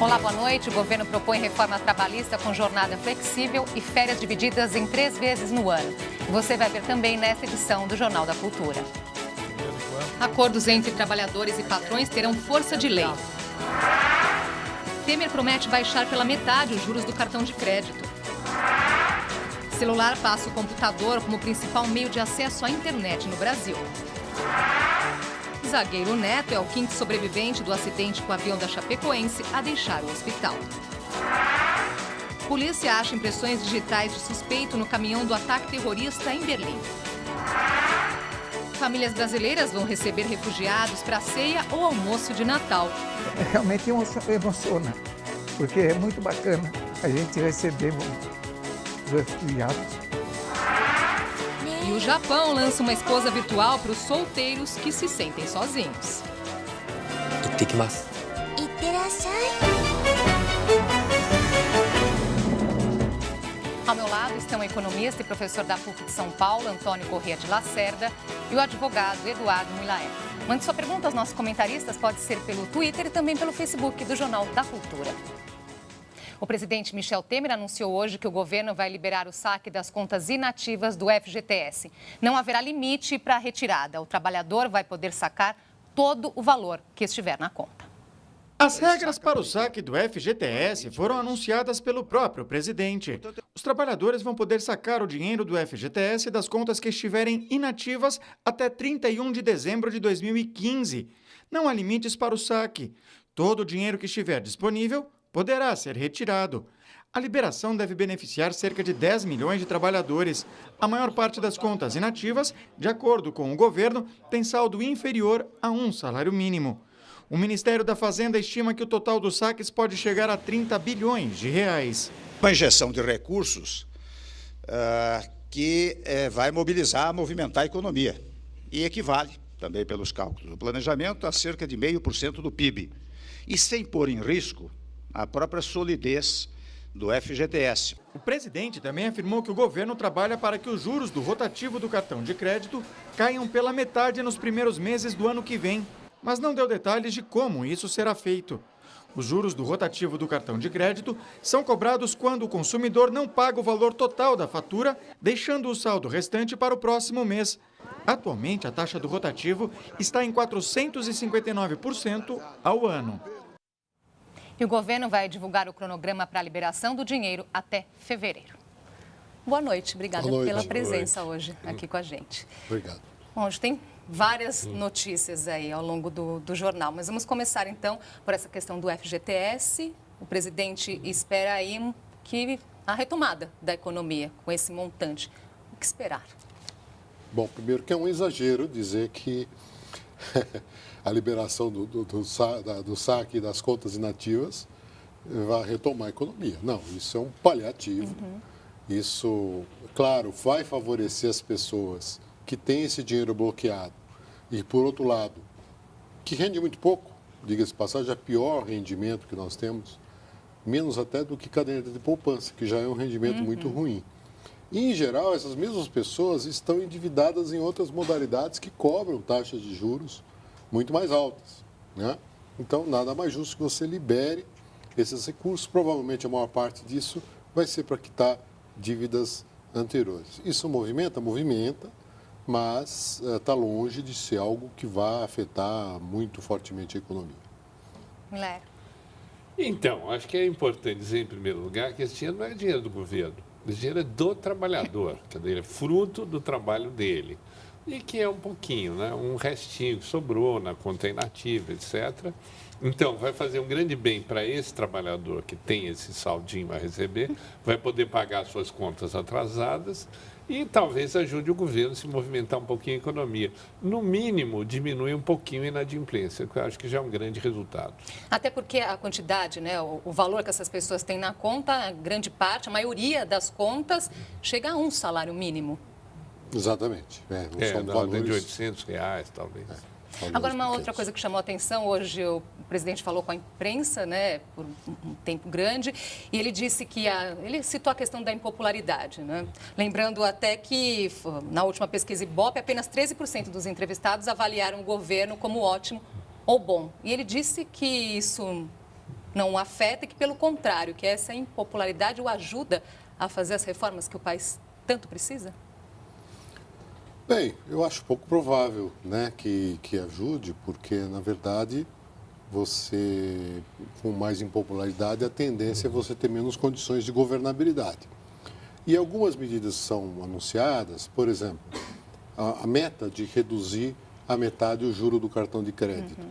Olá, boa noite. O governo propõe reforma trabalhista com jornada flexível e férias divididas em 3 vezes no ano. Você vai ver também nesta edição do Jornal da Cultura. Acordos entre trabalhadores e patrões terão força de lei. Temer promete baixar pela metade os juros do cartão de crédito. Celular passa o computador como principal meio de acesso à internet no Brasil. Zagueiro Neto é o 5º sobrevivente do acidente com o avião da Chapecoense a deixar o hospital. Polícia acha impressões digitais de suspeito no caminhão do ataque terrorista em Berlim. Famílias brasileiras vão receber refugiados para a ceia ou almoço de Natal. Realmente emociona, porque é muito bacana a gente receber os refugiados. E o Japão lança uma esposa virtual para os solteiros que se sentem sozinhos. Ittekimasu. Ao meu lado estão o economista e professor da PUC de São Paulo, Antônio Corrêa de Lacerda, e o advogado Eduardo Milaer. Mande sua pergunta aos nossos comentaristas, pode ser pelo Twitter e também pelo Facebook do Jornal da Cultura. O presidente Michel Temer anunciou hoje que o governo vai liberar o saque das contas inativas do FGTS. Não haverá limite para a retirada. O trabalhador vai poder sacar todo o valor que estiver na conta. As regras para o saque do FGTS foram anunciadas pelo próprio presidente. Os trabalhadores vão poder sacar o dinheiro do FGTS das contas que estiverem inativas até 31 de dezembro de 2015. Não há limites para o saque. Todo o dinheiro que estiver disponível poderá ser retirado. A liberação deve beneficiar cerca de 10 milhões de trabalhadores. A maior parte das contas inativas, de acordo com o governo, tem saldo inferior a um salário mínimo. O Ministério da Fazenda estima que o total dos saques pode chegar a 30 bilhões de reais. Uma injeção de recursos que vai movimentar a economia e equivale, também pelos cálculos do planejamento, a cerca de 0,5% do PIB. E sem pôr em risco a própria solidez do FGTS. O presidente também afirmou que o governo trabalha para que os juros do rotativo do cartão de crédito caiam pela metade nos primeiros meses do ano que vem, mas não deu detalhes de como isso será feito. Os juros do rotativo do cartão de crédito são cobrados quando o consumidor não paga o valor total da fatura, deixando o saldo restante para o próximo mês. Atualmente, a taxa do rotativo está em 459% ao ano. E o governo vai divulgar o cronograma para a liberação do dinheiro até fevereiro. Boa noite, obrigada pela presença hoje aqui com a gente. Obrigado. Bom, hoje tem várias notícias aí ao longo do jornal, mas vamos começar então por essa questão do FGTS. O presidente espera aí que a retomada da economia com esse montante. O que esperar? Bom, primeiro que é um exagero dizer que a liberação do saque das contas inativas vai retomar a economia. Não, isso é um paliativo. Isso, claro, vai favorecer as pessoas que têm esse dinheiro bloqueado. E, por outro lado, que rende muito pouco, diga-se de passagem, é o pior rendimento que nós temos, menos até do que caderneta de poupança, que já é um rendimento muito ruim. E, em geral, essas mesmas pessoas estão endividadas em outras modalidades que cobram taxas de juros muito mais altas, né? Então, nada mais justo que você libere esses recursos. Provavelmente, a maior parte disso vai ser para quitar dívidas anteriores. Isso movimenta? Movimenta, mas está longe de ser algo que vá afetar muito fortemente a economia. Milaer. Então, acho que é importante dizer, em primeiro lugar, que esse dinheiro não é dinheiro do governo. Esse dinheiro é do trabalhador, quer dizer, é fruto do trabalho dele. E que é um pouquinho, né? Um restinho que sobrou na conta inativa, etc. Então, vai fazer um grande bem para esse trabalhador que tem esse saldinho a receber, vai poder pagar suas contas atrasadas e talvez ajude o governo a se movimentar um pouquinho a economia. No mínimo, diminui um pouquinho a inadimplência, que eu acho que já é um grande resultado. Até porque a quantidade, né, o valor que essas pessoas têm na conta, a grande parte, a maioria das contas, chega a um salário mínimo. Exatamente. São valores de R$800, talvez. Agora, uma outra coisa que chamou a atenção, hoje o presidente falou com a imprensa, né, por um tempo grande, e ele disse que ele citou a questão da impopularidade, né? Lembrando até que na última pesquisa Ibope, apenas 13% dos entrevistados avaliaram o governo como ótimo ou bom. E ele disse que isso não o afeta e que, pelo contrário, que essa impopularidade o ajuda a fazer as reformas que o país tanto precisa? Bem, eu acho pouco provável, né, que ajude, porque, na verdade, você, com mais impopularidade, a tendência é você ter menos condições de governabilidade. E algumas medidas são anunciadas, por exemplo, a meta de reduzir a metade o juro do cartão de crédito.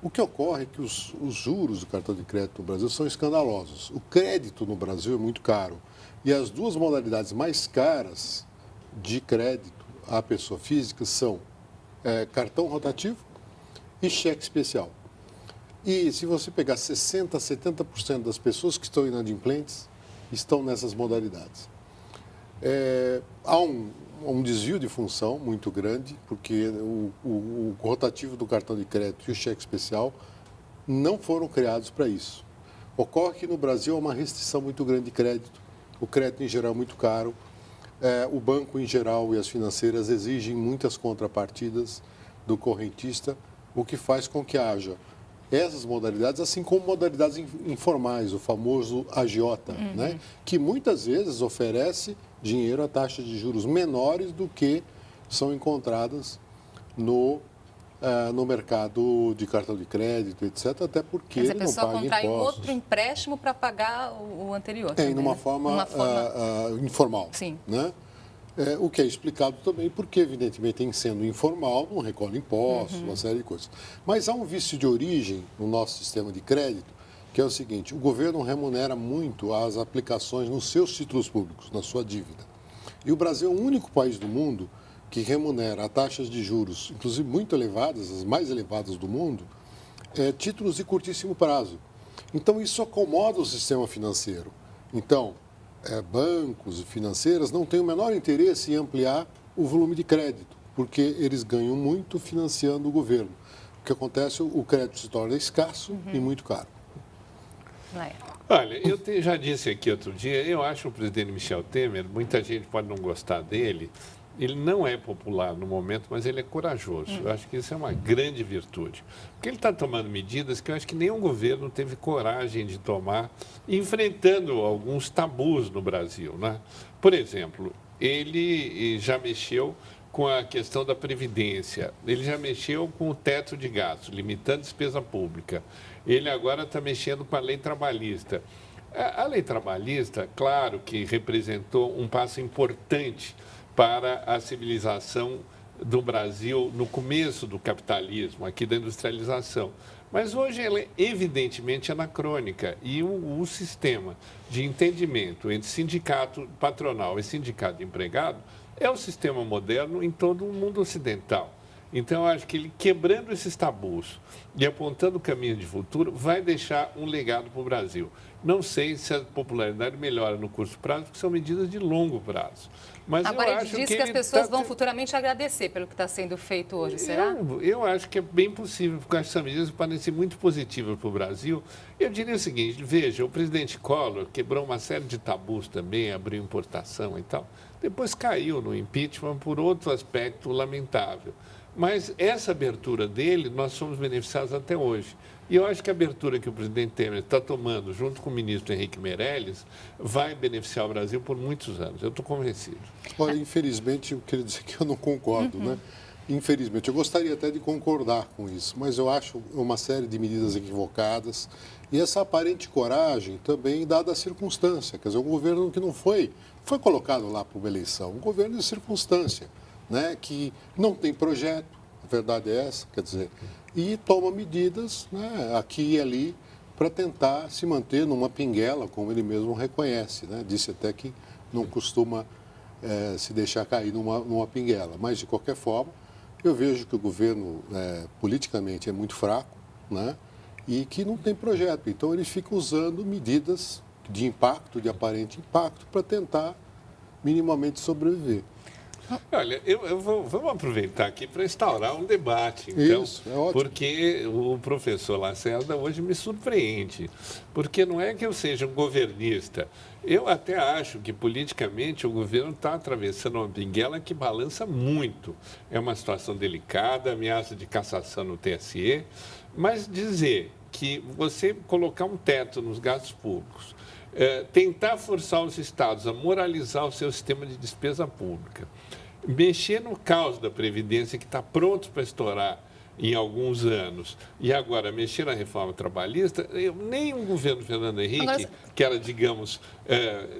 O que ocorre é que os juros do cartão de crédito no Brasil são escandalosos. O crédito no Brasil é muito caro. E as duas modalidades mais caras de crédito à pessoa física são cartão rotativo e cheque especial. E se você pegar 60%, 70% das pessoas que estão inadimplentes estão nessas modalidades. Há um desvio de função muito grande, porque o rotativo do cartão de crédito e o cheque especial não foram criados para isso. Ocorre que no Brasil há uma restrição muito grande de crédito. O crédito em geral é muito caro. O banco em geral e as financeiras exigem muitas contrapartidas do correntista, o que faz com que haja essas modalidades, assim como modalidades informais, o famoso agiota, né? Que muitas vezes oferece dinheiro a taxas de juros menores do que são encontradas no mercado de cartão de crédito, etc., até porque ele não paga impostos. Mas a pessoa contrai outro empréstimo para pagar o anterior. Numa forma informal. Sim. Né? O que é explicado também porque, evidentemente, em sendo informal, não recolhe impostos, uma série de coisas. Mas há um vício de origem no nosso sistema de crédito, que é o seguinte: o governo remunera muito as aplicações nos seus títulos públicos, na sua dívida. E o Brasil é o único país do mundo que remunera a taxas de juros, inclusive muito elevadas, as mais elevadas do mundo, títulos de curtíssimo prazo. Então, isso acomoda o sistema financeiro. Então, bancos e financeiras não têm o menor interesse em ampliar o volume de crédito, porque eles ganham muito financiando o governo. O que acontece, o crédito se torna escasso e muito caro. Olha, eu já disse aqui outro dia, eu acho o presidente Michel Temer, muita gente pode não gostar dele, ele não é popular no momento, mas ele é corajoso. Eu acho que isso é uma grande virtude. Porque ele está tomando medidas que eu acho que nenhum governo teve coragem de tomar, enfrentando alguns tabus no Brasil, né? Por exemplo, ele já mexeu com a questão da Previdência, ele já mexeu com o teto de gastos, limitando a despesa pública. Ele agora está mexendo com a lei trabalhista. A lei trabalhista, claro que representou um passo importante para a civilização do Brasil no começo do capitalismo, aqui da industrialização. Mas hoje ela é evidentemente anacrônica e o sistema de entendimento entre sindicato patronal e sindicato de empregado é o sistema moderno em todo o mundo ocidental. Então, eu acho que ele, quebrando esses tabus e apontando o caminho de futuro, vai deixar um legado para o Brasil. Não sei se a popularidade melhora no curto prazo, porque são medidas de longo prazo. Mas agora, eu ele acho diz que as pessoas vão futuramente agradecer pelo que está sendo feito hoje, será? Eu acho que é bem possível, porque essas medidas podem ser muito positivas para o Brasil. Eu diria o seguinte, veja, o presidente Collor quebrou uma série de tabus também, abriu importação e tal. Depois caiu no impeachment por outro aspecto lamentável. Mas essa abertura dele, nós somos beneficiados até hoje. E eu acho que a abertura que o presidente Temer está tomando, junto com o ministro Henrique Meirelles, vai beneficiar o Brasil por muitos anos. Eu estou convencido. Olha, infelizmente, eu queria dizer que eu não concordo, né? Infelizmente, eu gostaria até de concordar com isso, mas eu acho uma série de medidas equivocadas e essa aparente coragem também dada a circunstância. Quer dizer, um governo que não foi colocado lá para uma eleição, um governo de circunstância, né, que não tem projeto, a verdade é essa, quer dizer, e toma medidas, né, aqui e ali para tentar se manter numa pinguela, como ele mesmo reconhece, né? Disse até que não costuma se deixar cair numa pinguela, mas de qualquer forma eu vejo que o governo politicamente é muito fraco, né, e que não tem projeto, então ele fica usando medidas de impacto, de aparente impacto, para tentar minimamente sobreviver. Olha, vamos aproveitar aqui para instaurar um debate, então, Isso, é ótimo. porque o professor Lacerda hoje me surpreende, porque não é que eu seja um governista, eu até acho que politicamente o governo está atravessando uma pinguela que balança muito, é uma situação delicada, ameaça de cassação no TSE, mas dizer que você colocar um teto nos gastos públicos, tentar forçar os estados a moralizar o seu sistema de despesa pública, mexer no caos da Previdência, que está pronto para estourar em alguns anos, e agora mexer na reforma trabalhista, nem o governo Fernando Henrique, que era, digamos,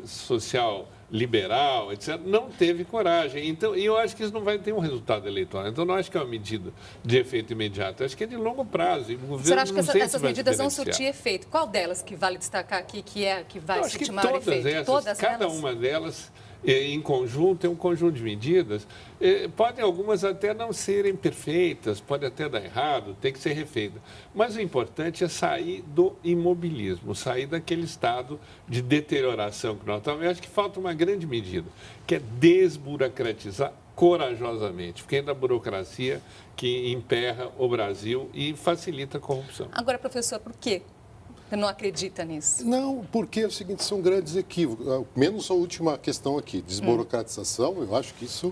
social liberal, etc., não teve coragem. Então, e eu acho que isso não vai ter um resultado eleitoral. Então, não acho que é uma medida de efeito imediato. Acho que é de longo prazo. E o governo, o senhor acha que essas vai medidas vão diferenciar. surtir efeito? Qual delas que vale destacar aqui que vai Eu acho que surtir maior efeito? cada uma delas, em conjunto, é um conjunto de medidas. Podem algumas até não serem perfeitas, pode até dar errado, tem que ser refeita. Mas o importante é sair do imobilismo, sair daquele estado de deterioração que nós estamos. Eu acho que falta uma grande medida, que é desburocratizar corajosamente, porque ainda a burocracia que emperra o Brasil e facilita a corrupção. Agora, professor, por quê? Você não acredita nisso? Não, porque é o seguinte, são grandes equívocos. Menos a última questão aqui, desburocratização, eu acho que isso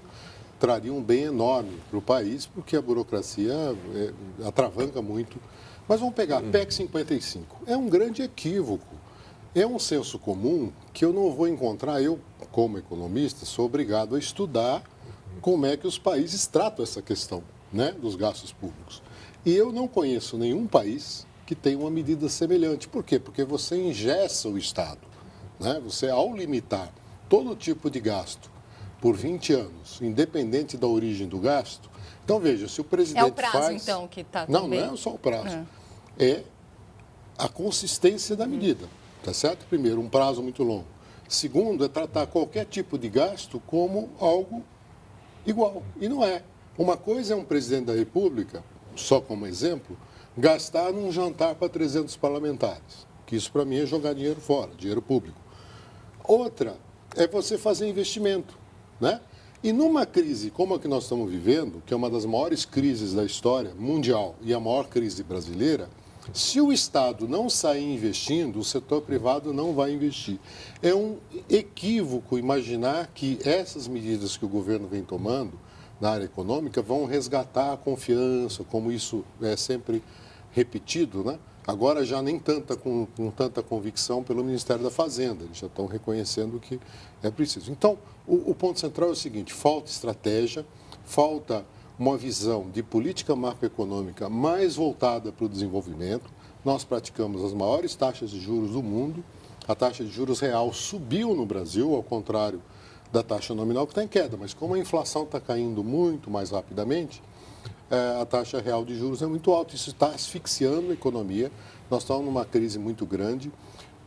traria um bem enorme para o país, porque a burocracia atravanca muito. Mas vamos pegar a PEC 55. É um grande equívoco. É um senso comum que eu não vou encontrar. Eu, como economista, sou obrigado a estudar como é que os países tratam essa questão, né, dos gastos públicos. E eu não conheço nenhum país que tem uma medida semelhante. Por quê? Porque você engessa o Estado, né? Você, ao limitar todo tipo de gasto por 20 anos, independente da origem do gasto. Então, veja, se o presidente É o prazo, faz... então, que está Não, também... não é só o prazo. É a consistência da medida, tá certo? Primeiro, um prazo muito longo. Segundo, é tratar qualquer tipo de gasto como algo igual. E não é. Uma coisa é um presidente da República, só como exemplo, gastar num jantar para 300 parlamentares, que isso para mim é jogar dinheiro fora, dinheiro público. Outra é você fazer investimento, né? E numa crise como a que nós estamos vivendo, que é uma das maiores crises da história mundial e a maior crise brasileira, se o Estado não sair investindo, o setor privado não vai investir. É um equívoco imaginar que essas medidas que o governo vem tomando na área econômica vão resgatar a confiança, como isso é sempre repetido, né? Agora já nem com tanta convicção pelo Ministério da Fazenda, eles já estão reconhecendo que é preciso. Então, o ponto central é o seguinte, falta estratégia, falta uma visão de política macroeconômica mais voltada para o desenvolvimento. Nós praticamos as maiores taxas de juros do mundo, a taxa de juros real subiu no Brasil, ao contrário da taxa nominal que está em queda, mas como a inflação está caindo muito mais rapidamente, a taxa real de juros é muito alta. Isso está asfixiando a economia. Nós estamos numa crise muito grande.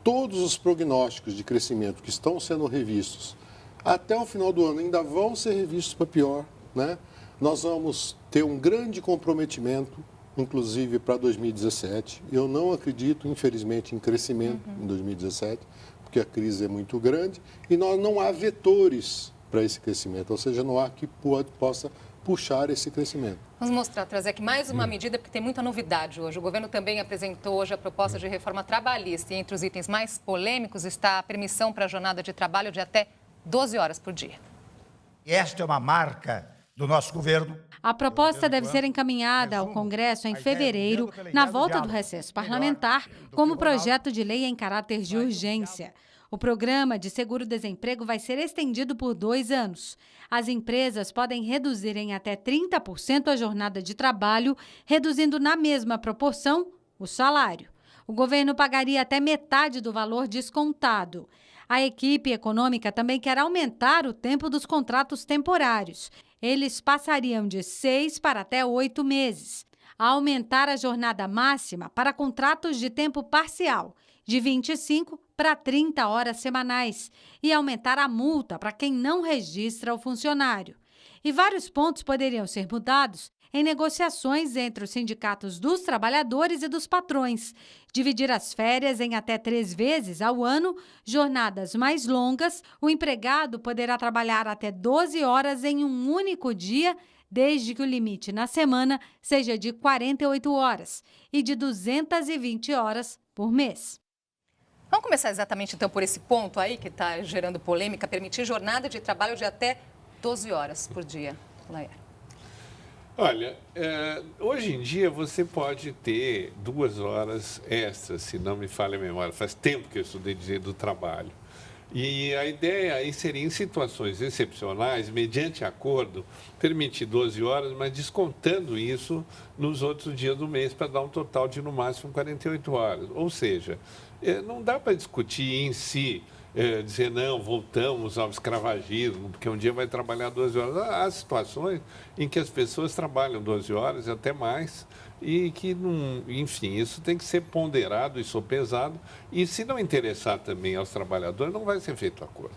Todos os prognósticos de crescimento que estão sendo revistos até o final do ano ainda vão ser revistos para pior, né? Nós vamos ter um grande comprometimento, inclusive para 2017. Eu não acredito, infelizmente, em crescimento em 2017, porque a crise é muito grande e não há vetores para esse crescimento, ou seja, não há que possa puxar esse crescimento. Vamos trazer aqui mais uma medida, porque tem muita novidade hoje. O governo também apresentou hoje a proposta de reforma trabalhista e entre os itens mais polêmicos está a permissão para a jornada de trabalho de até 12 horas por dia. Esta é uma marca do nosso governo. A proposta deve ser encaminhada ao Congresso em fevereiro, na volta do recesso parlamentar, como projeto de lei em caráter de urgência. O programa de seguro-desemprego vai ser estendido por 2 anos. As empresas podem reduzir em até 30% a jornada de trabalho, reduzindo na mesma proporção o salário. O governo pagaria até metade do valor descontado. A equipe econômica também quer aumentar o tempo dos contratos temporários. Eles passariam de 6 para até 8 meses. Aumentar a jornada máxima para contratos de tempo parcial, de 25 para 30 horas semanais, e aumentar a multa para quem não registra o funcionário. E vários pontos poderiam ser mudados em negociações entre os sindicatos dos trabalhadores e dos patrões. Dividir as férias em até 3 vezes ao ano, jornadas mais longas, o empregado poderá trabalhar até 12 horas em um único dia, desde que o limite na semana seja de 48 horas e de 220 horas por mês. Vamos começar exatamente então por esse ponto aí que está gerando polêmica, permitir jornada de trabalho de até 12 horas por dia. Laia. Olha, hoje em dia você pode ter 2 horas extras, se não me falha a memória. Faz tempo que eu estudei direito do trabalho. E a ideia aí seria, em situações excepcionais, mediante acordo, permitir 12 horas, mas descontando isso nos outros dias do mês para dar um total de, no máximo, 48 horas. Ou seja, não dá para discutir em si, dizer, não, voltamos ao escravagismo, porque um dia vai trabalhar 12 horas. Há situações em que as pessoas trabalham 12 horas e até mais, e que, não, enfim, isso tem que ser ponderado e sopesado. E se não interessar também aos trabalhadores, não vai ser feito acordo.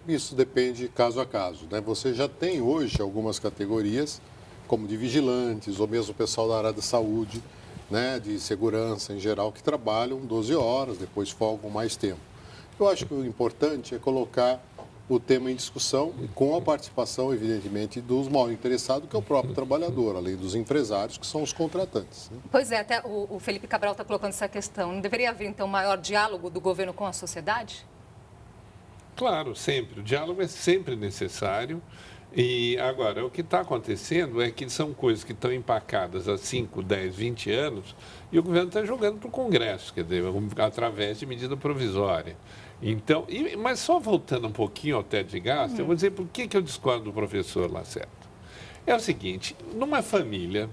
Isso depende caso a caso, né? Você já tem hoje algumas categorias, como de vigilantes, ou mesmo o pessoal da área da saúde, né, de segurança em geral, que trabalham 12 horas, depois folgam mais tempo. Eu acho que o importante é colocar o tema em discussão, com a participação, evidentemente, dos mal interessados, que é o próprio trabalhador, além dos empresários, que são os contratantes, né? Pois é, até o Felipe Cabral está colocando essa questão. Não deveria haver, então, maior diálogo do governo com a sociedade? Claro, sempre. O diálogo é sempre necessário. E agora, o que está acontecendo é que são coisas que estão empacadas há 5, 10, 20 anos e o governo está jogando para o Congresso, quer dizer, através de medida provisória. Então, mas só voltando um pouquinho ao teto de gasto, eu vou dizer por que eu discordo do professor Lacerda. É o seguinte, numa família,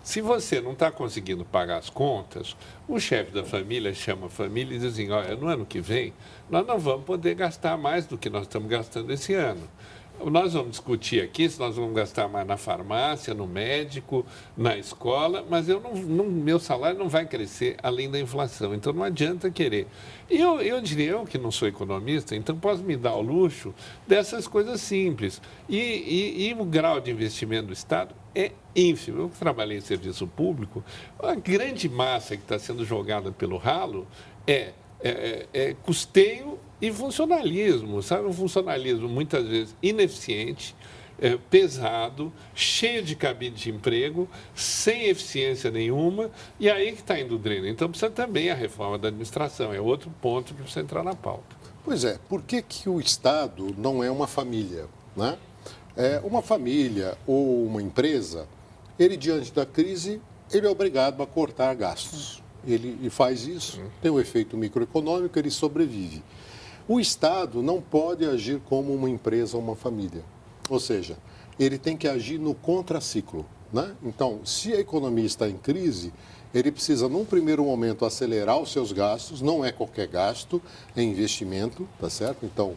se você não está conseguindo pagar as contas, o chefe da família chama a família e diz assim, olha, no ano que vem, nós não vamos poder gastar mais do que nós estamos gastando esse ano. Nós vamos discutir aqui se nós vamos gastar mais na farmácia, no médico, na escola, mas meu salário não vai crescer além da inflação, então não adianta querer. Eu diria, eu que não sou economista, então posso me dar o luxo dessas coisas simples. E o grau de investimento do Estado é ínfimo. Eu trabalhei em serviço público, a grande massa que está sendo jogada pelo ralo é custeio e funcionalismo, sabe? Um funcionalismo muitas vezes ineficiente, pesado, cheio de cabide de emprego, sem eficiência nenhuma, e aí que está indo o dreno. Então precisa também a reforma da administração, é outro ponto que precisa entrar na pauta. Pois é, por que o Estado não é uma família, né? Uma família ou uma empresa, ele diante da crise, ele é obrigado a cortar gastos. Ele faz isso, tem um efeito microeconômico, ele sobrevive. O Estado não pode agir como uma empresa ou uma família. Ou seja, ele tem que agir no contraciclo, né? Então, se a economia está em crise, ele precisa, num primeiro momento, acelerar os seus gastos. Não é qualquer gasto, é investimento, tá certo? Então,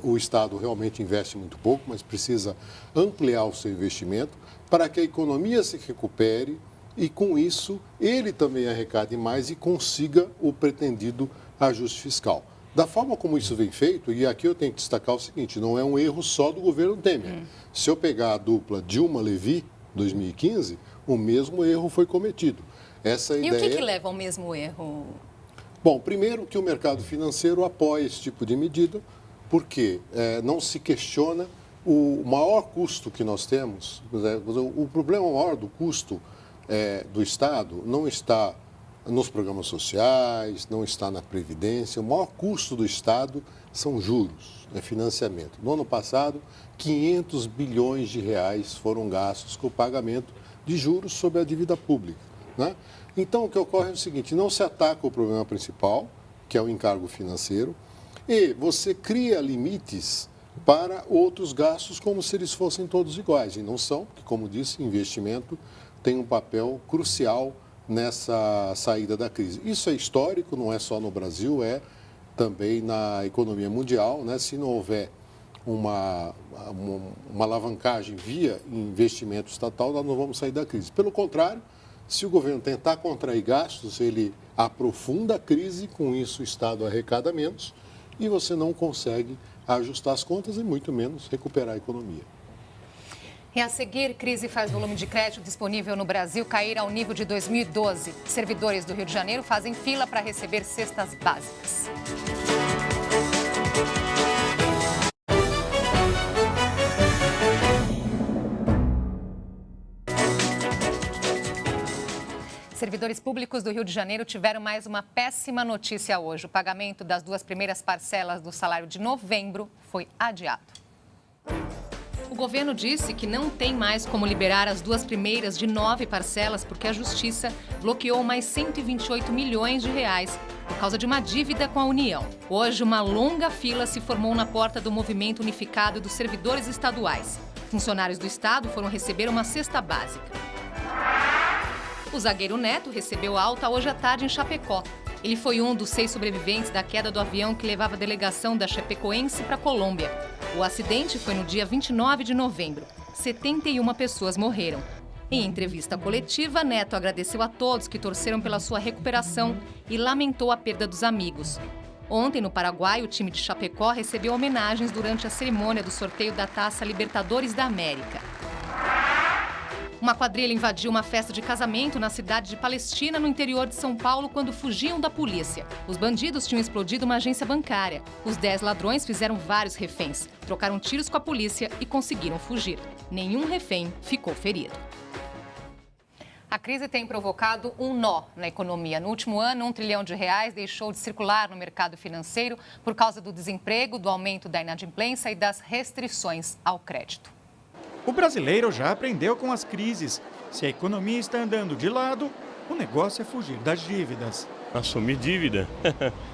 o Estado realmente investe muito pouco, mas precisa ampliar o seu investimento para que a economia se recupere e, com isso, ele também arrecade mais e consiga o pretendido ajuste fiscal. Da forma como isso vem feito, e aqui eu tenho que destacar o seguinte, não é um erro só do governo Temer. Se eu pegar a dupla Dilma-Levi, 2015, o mesmo erro foi cometido. Essa e ideia... o que leva ao mesmo erro? Bom, primeiro que o mercado financeiro apoia esse tipo de medida, porque não se questiona o maior custo que nós temos. O problema maior do custo do Estado não está nos programas sociais, não está na Previdência. O maior custo do Estado são juros, é financiamento. No ano passado, 500 bilhões de reais foram gastos com o pagamento de juros sobre a dívida pública, né? Então, o que ocorre é o seguinte, não se ataca o problema principal, que é o encargo financeiro, e você cria limites para outros gastos como se eles fossem todos iguais, e não são, porque, como disse, investimento tem um papel crucial nessa saída da crise. Isso é histórico, não é só no Brasil, é também na economia mundial, né? Se não houver uma alavancagem via investimento estatal, nós não vamos sair da crise. Pelo contrário, se o governo tentar contrair gastos, ele aprofunda a crise, com isso o Estado arrecada menos e você não consegue ajustar as contas e muito menos recuperar a economia. E a seguir, crise faz volume de crédito disponível no Brasil cair ao nível de 2012. Servidores do Rio de Janeiro fazem fila para receber cestas básicas. Servidores públicos do Rio de Janeiro tiveram mais uma péssima notícia hoje. O pagamento das 2 primeiras parcelas do salário de novembro foi adiado. O governo disse que não tem mais como liberar as 2 primeiras de 9 parcelas porque a Justiça bloqueou mais 128 milhões de reais por causa de uma dívida com a União. Hoje, uma longa fila se formou na porta do Movimento Unificado dos Servidores Estaduais. Funcionários do Estado foram receber uma cesta básica. O zagueiro Neto recebeu alta hoje à tarde em Chapecó. Ele foi um dos 6 sobreviventes da queda do avião que levava a delegação da Chapecoense para a Colômbia. O acidente foi no dia 29 de novembro. 71 pessoas morreram. Em entrevista coletiva, Neto agradeceu a todos que torceram pela sua recuperação e lamentou a perda dos amigos. Ontem, no Paraguai, o time de Chapecó recebeu homenagens durante a cerimônia do sorteio da Taça Libertadores da América. Uma quadrilha invadiu uma festa de casamento na cidade de Palestina, no interior de São Paulo, quando fugiam da polícia. Os bandidos tinham explodido uma agência bancária. Os 10 ladrões fizeram vários reféns, trocaram tiros com a polícia e conseguiram fugir. Nenhum refém ficou ferido. A crise tem provocado um nó na economia. No último ano, R$1 trilhão deixou de circular no mercado financeiro por causa do desemprego, do aumento da inadimplência e das restrições ao crédito. O brasileiro já aprendeu com as crises. Se a economia está andando de lado, o negócio é fugir das dívidas. Assumir dívida?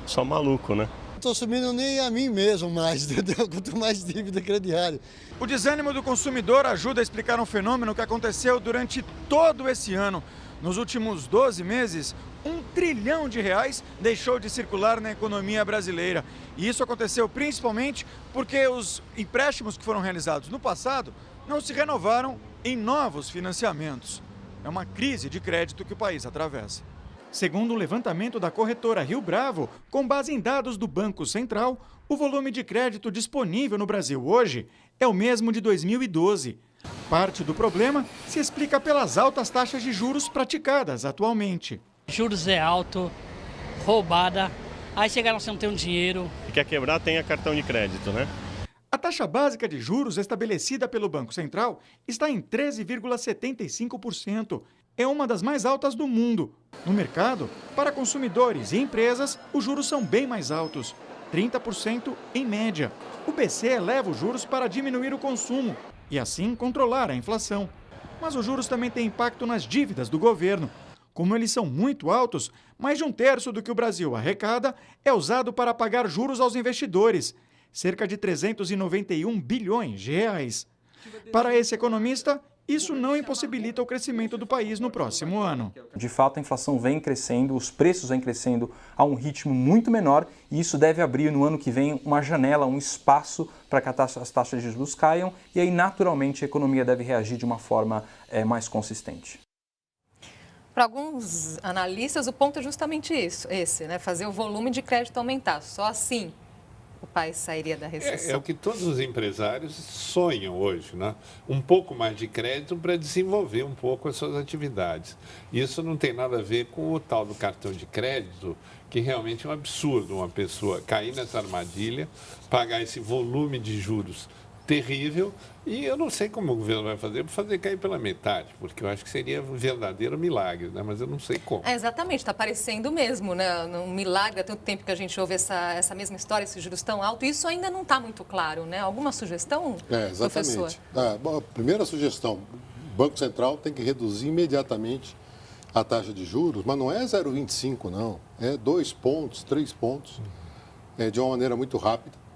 Só maluco, né? Não estou assumindo nem a mim mesmo mais, entendeu? Quanto mais dívida crediária. O desânimo do consumidor ajuda a explicar um fenômeno que aconteceu durante todo esse ano. Nos últimos 12 meses, R$1 trilhão deixou de circular na economia brasileira. E isso aconteceu principalmente porque os empréstimos que foram realizados no passado não se renovaram em novos financiamentos. É uma crise de crédito que o país atravessa. Segundo o levantamento da corretora Rio Bravo, com base em dados do Banco Central, o volume de crédito disponível no Brasil hoje é o mesmo de 2012. Parte do problema se explica pelas altas taxas de juros praticadas atualmente. Juros é alto, roubada, aí chega lá você não tem um dinheiro. Quer quebrar, tenha cartão de crédito, né? A taxa básica de juros estabelecida pelo Banco Central está em 13,75%. É uma das mais altas do mundo. No mercado, para consumidores e empresas, os juros são bem mais altos, 30% em média. O BC eleva os juros para diminuir o consumo e, assim, controlar a inflação. Mas os juros também têm impacto nas dívidas do governo. Como eles são muito altos, mais de 1/3 do que o Brasil arrecada é usado para pagar juros aos investidores, cerca de 391 bilhões de reais. Para esse economista, isso não impossibilita o crescimento do país no próximo ano. De fato, a inflação vem crescendo, os preços vêm crescendo a um ritmo muito menor e isso deve abrir no ano que vem uma janela, um espaço para que as taxas de juros caiam e aí, naturalmente, a economia deve reagir de uma forma mais consistente. Para alguns analistas, o ponto é justamente esse, né? Fazer o volume de crédito aumentar. Só assim o país sairia da recessão. É o que todos os empresários sonham hoje, né? Um pouco mais de crédito para desenvolver um pouco as suas atividades. Isso não tem nada a ver com o tal do cartão de crédito, que realmente é um absurdo uma pessoa cair nessa armadilha, pagar esse volume de juros terrível, e eu não sei como o governo vai fazer para fazer cair pela metade, porque eu acho que seria um verdadeiro milagre, né? Mas eu não sei como. Exatamente, está parecendo mesmo, né? Um milagre, há tanto tempo que a gente ouve essa mesma história, esses juros tão altos, isso ainda não está muito claro, né? Alguma sugestão, exatamente. professor? A primeira sugestão, o Banco Central tem que reduzir imediatamente a taxa de juros, mas não é 0,25 não, é 2 pontos, 3 pontos, de uma maneira muito rápida.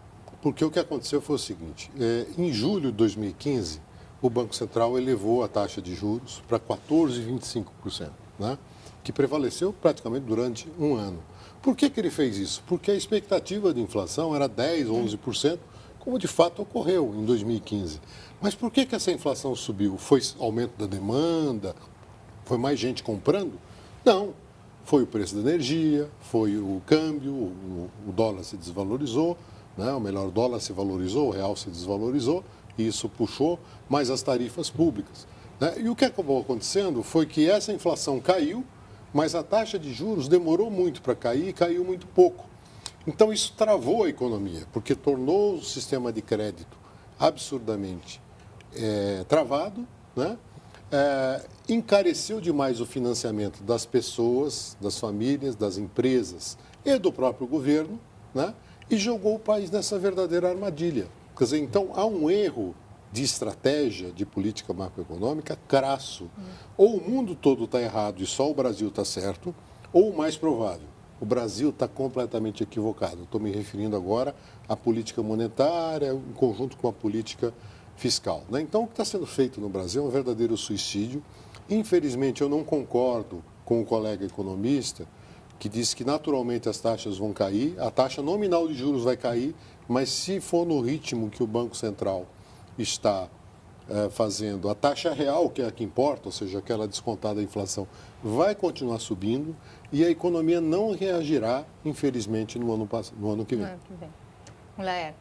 Porque o que aconteceu foi o seguinte, em julho de 2015, o Banco Central elevou a taxa de juros para 14,25%, né? Que prevaleceu praticamente durante um ano. Por que ele fez isso? Porque a expectativa de inflação era 10%, 11%, como de fato ocorreu em 2015. Mas por que essa inflação subiu? Foi aumento da demanda? Foi mais gente comprando? Não. Foi o preço da energia, foi o câmbio, o dólar se desvalorizou, né? Ou melhor, o dólar se valorizou, o real se desvalorizou e isso puxou mais as tarifas públicas, né? E o que acabou acontecendo foi que essa inflação caiu, mas a taxa de juros demorou muito para cair e caiu muito pouco. Então isso travou a economia, porque tornou o sistema de crédito absurdamente travado, né? Encareceu demais o financiamento das pessoas, das famílias, das empresas e do próprio governo, né? E jogou o país nessa verdadeira armadilha. Quer dizer, então há um erro de estratégia de política macroeconômica crasso. Ou o mundo todo está errado e só o Brasil está certo, ou o mais provável, o Brasil está completamente equivocado. Estou me referindo agora à política monetária, em conjunto com a política fiscal, né? Então, o que está sendo feito no Brasil é um verdadeiro suicídio. Infelizmente, eu não concordo com o colega economista que diz que naturalmente as taxas vão cair, a taxa nominal de juros vai cair, mas se for no ritmo que o Banco Central está fazendo, a taxa real, que é a que importa, ou seja, aquela descontada da inflação, vai continuar subindo e a economia não reagirá, infelizmente, no ano que vem. Laer.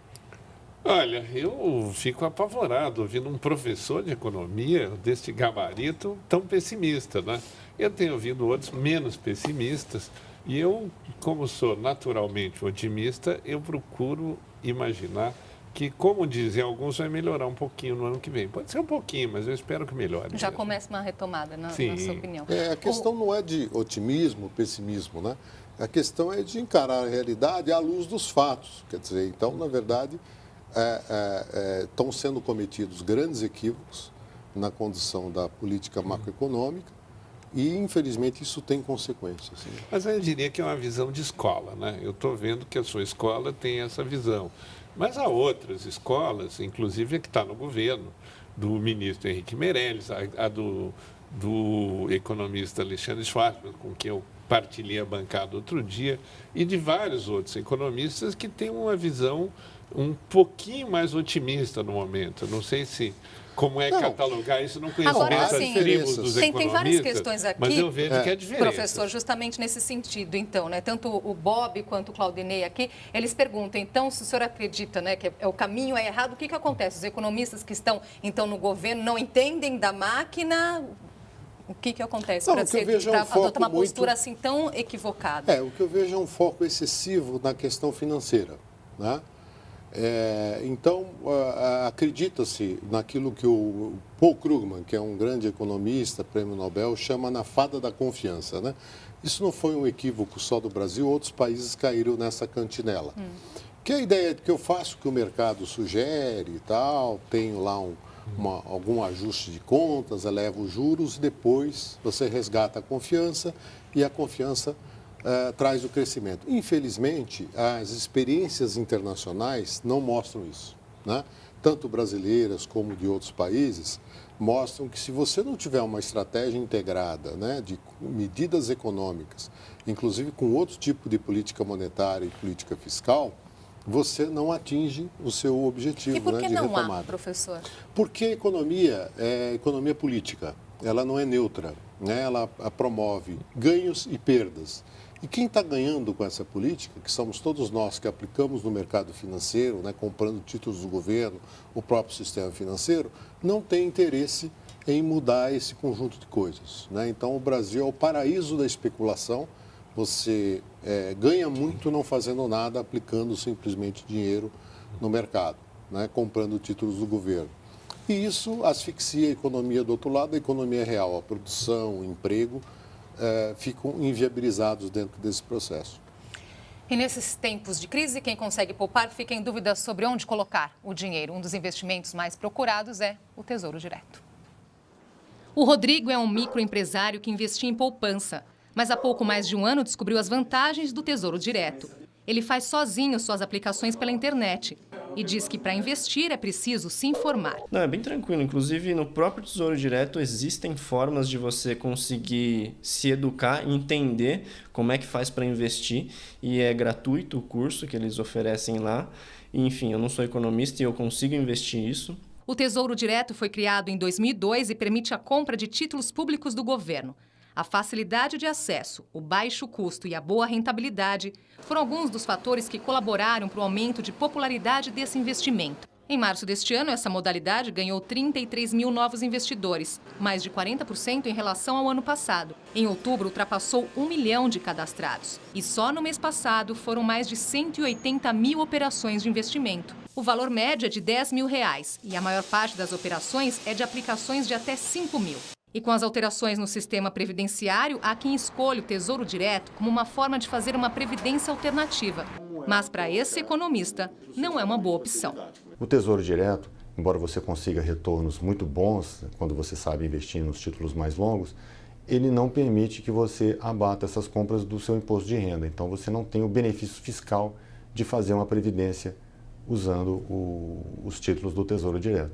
Olha, eu fico apavorado ouvindo um professor de economia deste gabarito tão pessimista, né? Eu tenho ouvido outros menos pessimistas e eu, como sou naturalmente otimista, eu procuro imaginar que, como dizem alguns, vai melhorar um pouquinho no ano que vem. Pode ser um pouquinho, mas eu espero que melhore. Já começa uma retomada, na sua opinião. A questão não é de otimismo, pessimismo, né? A questão é de encarar a realidade à luz dos fatos. Quer dizer, então, na verdade, estão sendo cometidos grandes equívocos na condução da política macroeconômica e, infelizmente, isso tem consequências. Né? Mas eu diria que é uma visão de escola, né? Eu estou vendo que a sua escola tem essa visão. Mas há outras escolas, inclusive a que está no governo, do ministro Henrique Meirelles, a do economista Alexandre Schwartzman, com quem eu partilhei a bancada outro dia, e de vários outros economistas que têm uma visão um pouquinho mais otimista no momento. Não sei como catalogar isso, não conheço agora, as tribos dos economistas. Tem várias questões aqui, mas eu vejo que é diferente. Professor, justamente nesse sentido, então, né? Tanto o Bob quanto o Claudinei aqui, eles perguntam, então, se o senhor acredita, né, que o caminho é errado, o que acontece? Os economistas que estão, então, no governo não entendem da máquina? O que acontece para adotar uma postura assim tão equivocada? O que eu vejo é um foco excessivo na questão financeira, né? Então, acredita-se naquilo que o Paul Krugman, que é um grande economista, prêmio Nobel, chama na fada da confiança, né? Isso não foi um equívoco só do Brasil, outros países caíram nessa cantinela. Que a ideia de que eu faço o que o mercado sugere e tal, tenho lá algum ajuste de contas, eleva os juros e depois você resgata a confiança e a confiança traz o crescimento. Infelizmente, as experiências internacionais não mostram isso, né? Tanto brasileiras como de outros países, mostram que se você não tiver uma estratégia integrada, né, de medidas econômicas, inclusive com outro tipo de política monetária e política fiscal, você não atinge o seu objetivo, e por que de não retomada. Professor? Porque a economia é economia política, ela não é neutra, né? Ela promove ganhos e perdas. E quem está ganhando com essa política, que somos todos nós que aplicamos no mercado financeiro, né, comprando títulos do governo, o próprio sistema financeiro, não tem interesse em mudar esse conjunto de coisas, né? Então, o Brasil é o paraíso da especulação. Você ganha muito não fazendo nada, aplicando simplesmente dinheiro no mercado, né, comprando títulos do governo. E isso asfixia a economia do outro lado, a economia real, a produção, o emprego, ficam inviabilizados dentro desse processo. E nesses tempos de crise, quem consegue poupar fica em dúvida sobre onde colocar o dinheiro. Um dos investimentos mais procurados é o Tesouro Direto. O Rodrigo é um microempresário que investia em poupança, mas há pouco mais de um ano descobriu as vantagens do Tesouro Direto. Ele faz sozinho suas aplicações pela internet e diz que para investir é preciso se informar. Não, é bem tranquilo. Inclusive, no próprio Tesouro Direto existem formas de você conseguir se educar, entender como é que faz para investir. E é gratuito o curso que eles oferecem lá. E, enfim, eu não sou economista e eu consigo investir isso. O Tesouro Direto foi criado em 2002 e permite a compra de títulos públicos do governo. A facilidade de acesso, o baixo custo e a boa rentabilidade foram alguns dos fatores que colaboraram para o aumento de popularidade desse investimento. Em março deste ano, essa modalidade ganhou 33 mil novos investidores, mais de 40% em relação ao ano passado. Em outubro, ultrapassou 1 milhão de cadastrados. E só no mês passado foram mais de 180 mil operações de investimento. O valor médio é de R$10 mil e a maior parte das operações é de aplicações de até 5 mil. E com as alterações no sistema previdenciário, há quem escolha o Tesouro Direto como uma forma de fazer uma previdência alternativa. Mas para esse economista, não é uma boa opção. O Tesouro Direto, embora você consiga retornos muito bons quando você sabe investir nos títulos mais longos, ele não permite que você abata essas compras do seu imposto de renda. Então você não tem o benefício fiscal de fazer uma previdência usando os títulos do Tesouro Direto.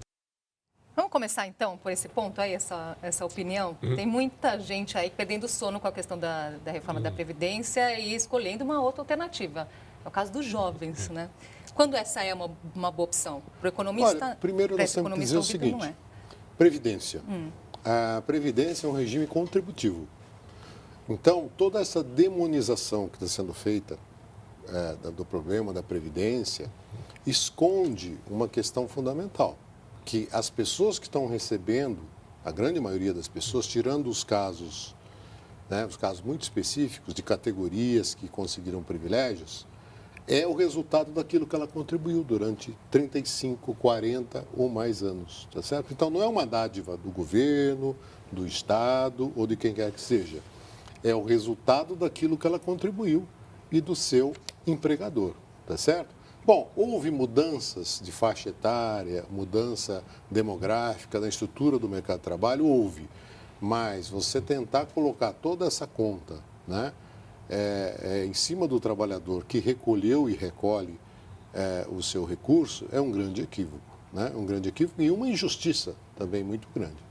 Vamos começar então por esse ponto aí, essa opinião? Tem muita gente aí perdendo sono com a questão da reforma da Previdência e escolhendo uma outra alternativa. É o caso dos jovens, né? Quando essa é uma boa opção? Para o economista, olha, primeiro nós temos que dizer o seguinte, Previdência. A Previdência é um regime contributivo. Então, toda essa demonização que está sendo feita do problema da Previdência esconde uma questão fundamental, que as pessoas que estão recebendo, a grande maioria das pessoas, tirando os casos muito específicos de categorias que conseguiram privilégios, é o resultado daquilo que ela contribuiu durante 35, 40 ou mais anos, tá certo? Então, não é uma dádiva do governo, do Estado ou de quem quer que seja. É o resultado daquilo que ela contribuiu e do seu empregador, tá certo? Bom, houve mudanças de faixa etária, mudança demográfica da estrutura do mercado de trabalho, houve. Mas você tentar colocar toda essa conta, né, em cima do trabalhador que recolheu e recolhe o seu recurso, é um grande equívoco, né? Um grande equívoco e uma injustiça também muito grande.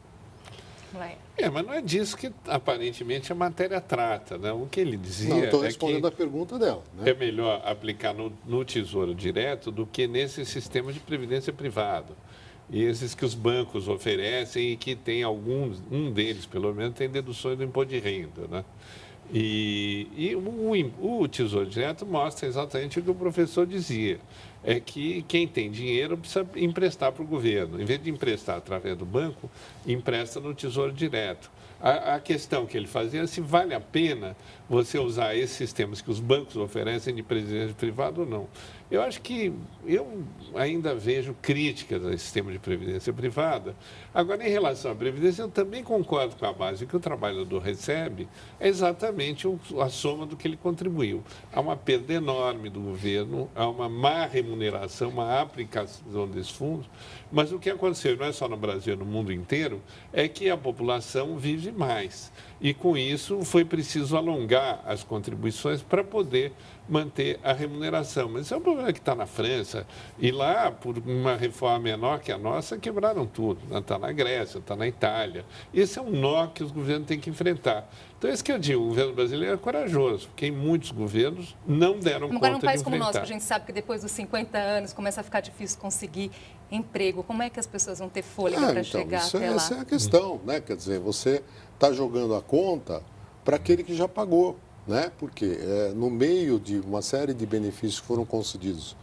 Mas não é disso que aparentemente a matéria trata, né? O que ele dizia não, estou respondendo a pergunta dela. Né? É melhor aplicar no Tesouro Direto do que nesse sistema de previdência privada. E esses que os bancos oferecem e que tem um deles, pelo menos, tem deduções do imposto de renda, né? E o Tesouro Direto mostra exatamente o que o professor dizia. É que quem tem dinheiro precisa emprestar para o governo. Em vez de emprestar através do banco, empresta no Tesouro Direto. A questão que ele fazia é se vale a pena você usar esses sistemas que os bancos oferecem de previdência privada ou não. Eu acho que eu ainda vejo críticas ao sistema de previdência privada. Agora, em relação à previdência, eu também concordo com a base que o trabalhador recebe é exatamente a soma do que ele contribuiu. Há uma perda enorme do governo, há uma má remuneração, uma aplicação desses fundos, mas o que aconteceu, não é só no Brasil, no mundo inteiro, é que a população vive mais. E, com isso, foi preciso alongar as contribuições para poder manter a remuneração. Mas isso é um problema que está na França. E lá, por uma reforma menor que a nossa, quebraram tudo. Está na Grécia, está na Itália. Esse é um nó que os governos têm que enfrentar. Então, é isso que eu digo, o governo brasileiro é corajoso, porque em muitos governos não deram conta de enfrentar. Agora, num país como o nosso, que a gente sabe que depois dos 50 anos começa a ficar difícil conseguir emprego, como é que as pessoas vão ter fôlego para chegar até lá? Essa é a questão, né? Quer dizer, você está jogando a conta para aquele que já pagou, né? Porque no meio de uma série de benefícios que foram concedidos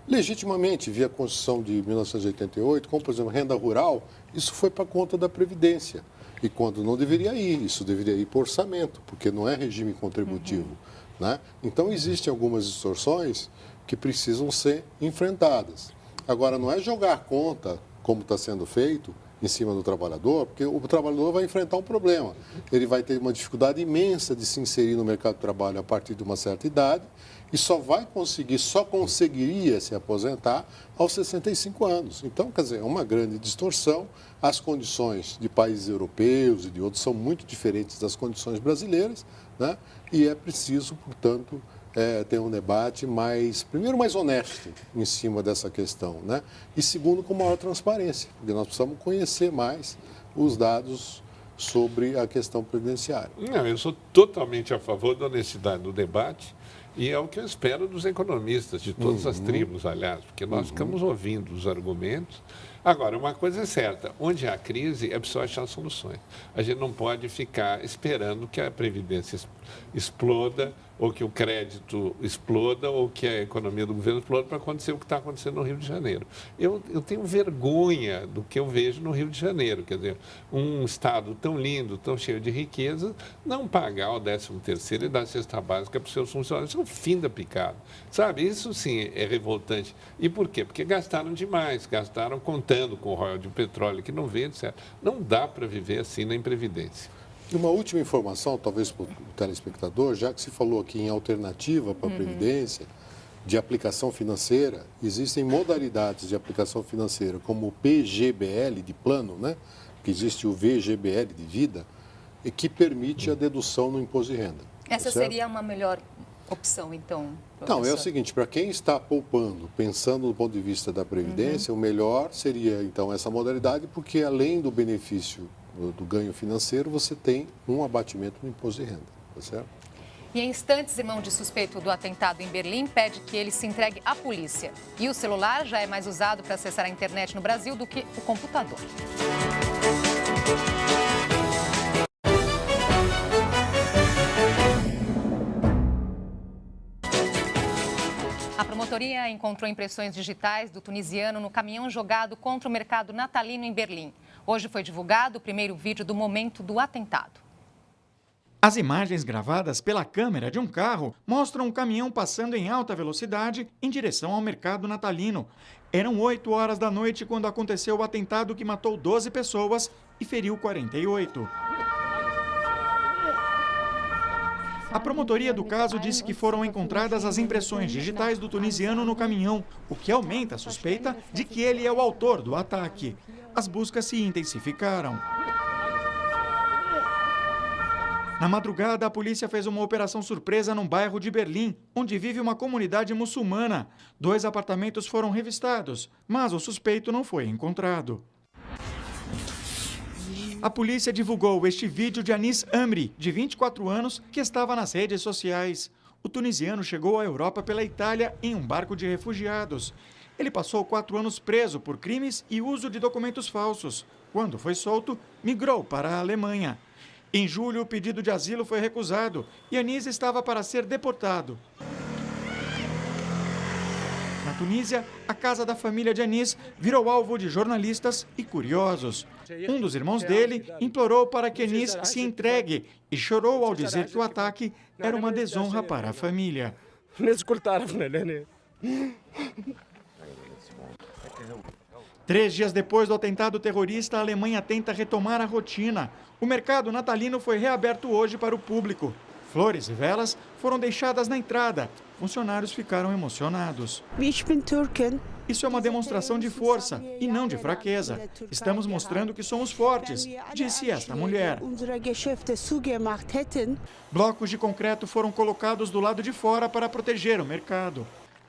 legitimamente via Constituição de 1988, como, por exemplo, renda rural, isso foi para conta da Previdência. E quando não deveria ir, isso deveria ir por orçamento, porque não é regime contributivo. Né? Então, existem algumas distorções que precisam ser enfrentadas. Agora, não é jogar a conta, como está sendo feito, em cima do trabalhador, porque o trabalhador vai enfrentar um problema. Ele vai ter uma dificuldade imensa de se inserir no mercado de trabalho a partir de uma certa idade e só conseguiria se aposentar aos 65 anos. Então, quer dizer, é uma grande distorção. As condições de países europeus e de outros são muito diferentes das condições brasileiras, né? E é preciso, portanto, ter um debate primeiro, mais honesto em cima dessa questão, né? E segundo, com maior transparência, porque nós precisamos conhecer mais os dados sobre a questão previdenciária. Não, eu sou totalmente a favor da honestidade do debate e é o que eu espero dos economistas, de todas as tribos, aliás, porque nós ficamos ouvindo os argumentos Agora, uma coisa é certa, onde há crise é preciso achar soluções. A gente não pode ficar esperando que a Previdência exploda, ou que o crédito exploda, ou que a economia do governo exploda para acontecer o que está acontecendo no Rio de Janeiro. Eu tenho vergonha do que eu vejo no Rio de Janeiro, quer dizer, um estado tão lindo, tão cheio de riqueza, não pagar o 13º e dar a cesta básica para os seus funcionários. Isso é o fim da picada, sabe? Isso sim é revoltante. E por quê? Porque gastaram demais, gastaram contando com o royalties de petróleo que não vê, etc. Não dá para viver assim na Previdência. E uma última informação, talvez para o telespectador, já que se falou aqui em alternativa para a Previdência, de aplicação financeira, existem modalidades de aplicação financeira, como o PGBL de plano, né? Que existe o VGBL de vida, e que permite a dedução no imposto de renda. Essa seria uma melhor opção, então, professor? Não, é o seguinte, para quem está poupando, pensando do ponto de vista da Previdência, o melhor seria, então, essa modalidade, porque além do benefício do ganho financeiro, você tem um abatimento no imposto de renda, tá certo? E em instantes, irmão de suspeito do atentado em Berlim pede que ele se entregue à polícia. E o celular já é mais usado para acessar a internet no Brasil do que o computador. A promotoria encontrou impressões digitais do tunisiano no caminhão jogado contra o mercado natalino em Berlim. Hoje foi divulgado o primeiro vídeo do momento do atentado. As imagens gravadas pela câmera de um carro mostram um caminhão passando em alta velocidade em direção ao mercado natalino. Eram 8 horas da noite quando aconteceu o atentado que matou 12 pessoas e feriu 48. A promotoria do caso disse que foram encontradas as impressões digitais do tunisiano no caminhão, o que aumenta a suspeita de que ele é o autor do ataque. As buscas se intensificaram. Na madrugada, a polícia fez uma operação surpresa num bairro de Berlim, onde vive uma comunidade muçulmana. 2 apartamentos foram revistados, mas o suspeito não foi encontrado. A polícia divulgou este vídeo de Anis Amri, de 24 anos, que estava nas redes sociais. O tunisiano chegou à Europa pela Itália em um barco de refugiados. Ele passou 4 anos preso por crimes e uso de documentos falsos. Quando foi solto, migrou para a Alemanha. Em julho, o pedido de asilo foi recusado e Anis estava para ser deportado. Na Tunísia, a casa da família de Anis virou alvo de jornalistas e curiosos. Um dos irmãos dele implorou para que Anis se entregue e chorou ao dizer que o ataque era uma desonra para a família. 3 dias depois do atentado terrorista, a Alemanha tenta retomar a rotina. O mercado natalino foi reaberto hoje para o público. Flores e velas foram deixadas na entrada. Funcionários ficaram emocionados. Isso é uma demonstração de força e não de fraqueza. Estamos mostrando que somos fortes, disse esta mulher. Blocos de concreto foram colocados do lado de fora para proteger o mercado.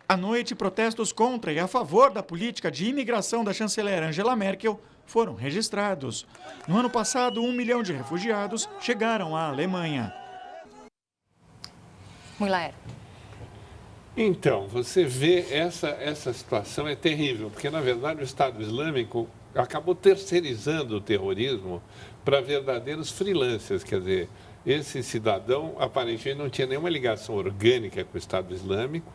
À noite, protestos contra e a favor da política de imigração da chanceler Angela Merkel foram registrados. No ano passado, 1 milhão de refugiados chegaram à Alemanha. Mulaer. Então, você vê essa situação é terrível, porque, na verdade, o Estado Islâmico acabou terceirizando o terrorismo para verdadeiros freelancers, quer dizer, esse cidadão aparentemente não tinha nenhuma ligação orgânica com o Estado Islâmico,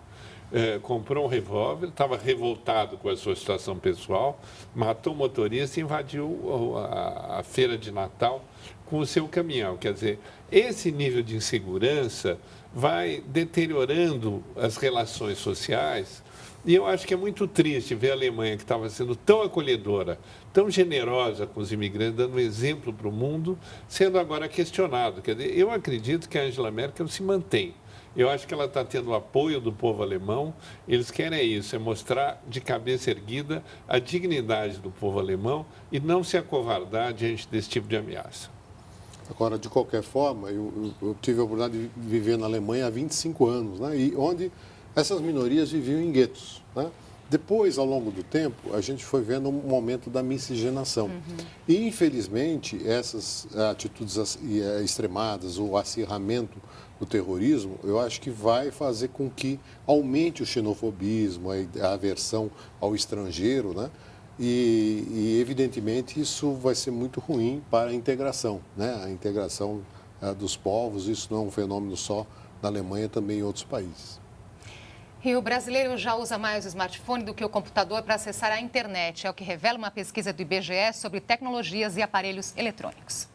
comprou um revólver, estava revoltado com a sua situação pessoal, matou o motorista e invadiu a feira de Natal com o seu caminhão. Quer dizer, esse nível de insegurança vai deteriorando as relações sociais e eu acho que é muito triste ver a Alemanha, que estava sendo tão acolhedora, tão generosa com os imigrantes, dando um exemplo para o mundo, sendo agora questionado. Quer dizer, eu acredito que a Angela Merkel se mantém. Eu acho que ela está tendo o apoio do povo alemão. Eles querem isso, é mostrar de cabeça erguida a dignidade do povo alemão e não se acovardar diante desse tipo de ameaça. Agora, de qualquer forma, eu tive a oportunidade de viver na Alemanha há 25 anos, né, e onde essas minorias viviam em guetos, né? Depois, ao longo do tempo, a gente foi vendo um momento da miscigenação. E, infelizmente, essas atitudes extremadas, o acirramento do terrorismo, eu acho que vai fazer com que aumente o xenofobismo, a aversão ao estrangeiro, né? e evidentemente, isso vai ser muito ruim para a integração, né? A integração dos povos, isso não é um fenômeno só na Alemanha, também em outros países. E o brasileiro já usa mais o smartphone do que o computador para acessar a internet. É o que revela uma pesquisa do IBGE sobre tecnologias e aparelhos eletrônicos.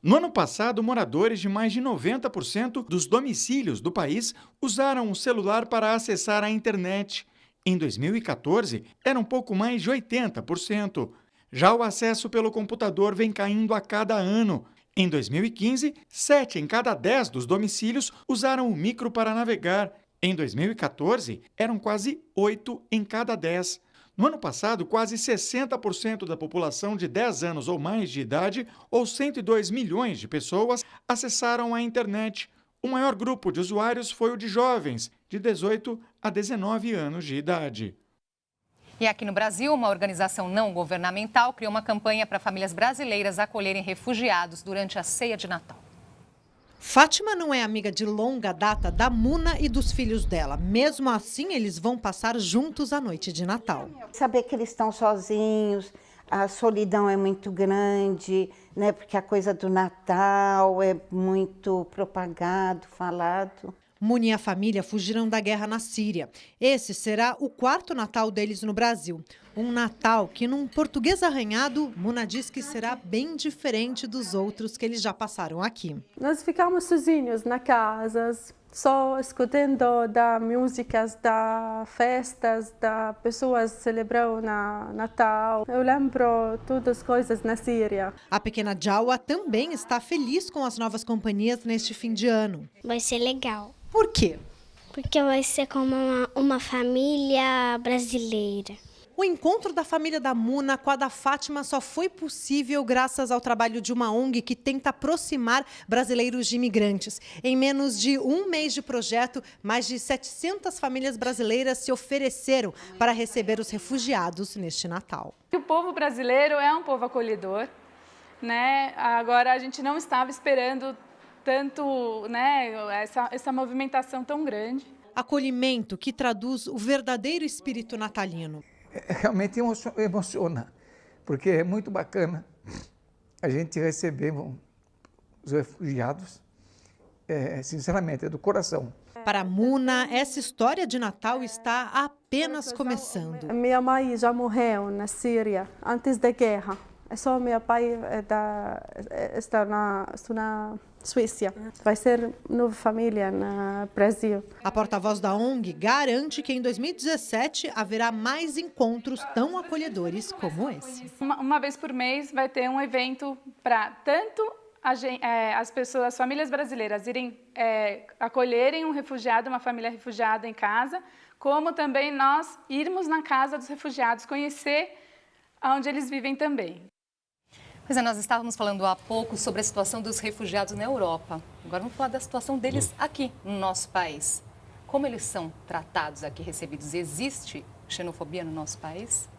No ano passado, moradores de mais de 90% dos domicílios do país usaram o celular para acessar a internet. Em 2014, era um pouco mais de 80%. Já o acesso pelo computador vem caindo a cada ano. Em 2015, 7 em cada 10 dos domicílios usaram o micro para navegar. Em 2014, eram quase 8 em cada 10. No ano passado, quase 60% da população de 10 anos ou mais de idade, ou 102 milhões de pessoas, acessaram a internet. O maior grupo de usuários foi o de jovens, de 18 a 19 anos de idade. E aqui no Brasil, uma organização não governamental criou uma campanha para famílias brasileiras acolherem refugiados durante a ceia de Natal. Fátima não é amiga de longa data da Muna e dos filhos dela. Mesmo assim, eles vão passar juntos a noite de Natal. Saber que eles estão sozinhos, a solidão é muito grande, né? Porque a coisa do Natal é muito propagado, falado. Muna e a família fugiram da guerra na Síria. Esse será o 4º Natal deles no Brasil. Um Natal que, num português arranhado, Muna diz que será bem diferente dos outros que eles já passaram aqui. Nós ficamos sozinhos na casa, só escutando da músicas, da festas, da pessoas celebrando Natal. Eu lembro todas as coisas na Síria. A pequena Jawa também está feliz com as novas companhias neste fim de ano. Vai ser legal. Por quê? Porque vai ser como uma família brasileira. O encontro da família da Muna com a da Fátima só foi possível graças ao trabalho de uma ONG que tenta aproximar brasileiros de imigrantes. Em menos de um mês de projeto, mais de 700 famílias brasileiras se ofereceram para receber os refugiados neste Natal. O povo brasileiro é um povo acolhedor, né? Agora, a gente não estava esperando tanto, né, essa movimentação tão grande. Acolhimento que traduz o verdadeiro espírito natalino. Realmente emociona, porque é muito bacana a gente receber os refugiados, sinceramente, é do coração. Para Muna, essa história de Natal está apenas começando. Minha mãe já morreu na Síria, antes da guerra. Só meu pai está na Suíça. Vai ser nova família no Brasil. A porta-voz da ONG garante que em 2017 haverá mais encontros tão acolhedores como esse. Uma vez por mês vai ter um evento para tanto as pessoas, as famílias brasileiras irem acolherem um refugiado, uma família refugiada em casa, como também nós irmos na casa dos refugiados, conhecer onde eles vivem também. Pois é, nós estávamos falando há pouco sobre a situação dos refugiados na Europa. Agora vamos falar da situação deles aqui no nosso país. Como eles são tratados aqui, recebidos? Existe xenofobia no nosso país?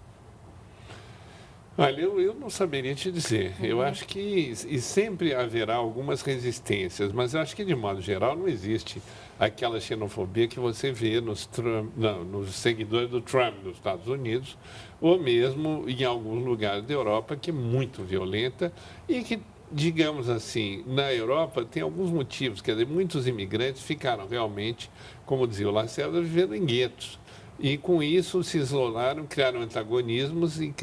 Olha, eu não saberia te dizer. Eu acho que sempre haverá algumas resistências, mas eu acho que, de modo geral, não existe aquela xenofobia que você vê nos seguidores do Trump nos Estados Unidos, ou mesmo em alguns lugares da Europa, que é muito violenta e que, digamos assim, na Europa tem alguns motivos. Quer dizer, muitos imigrantes ficaram realmente, como dizia o Lacerda, vivendo em guetos. E com isso se isolaram, criaram antagonismos e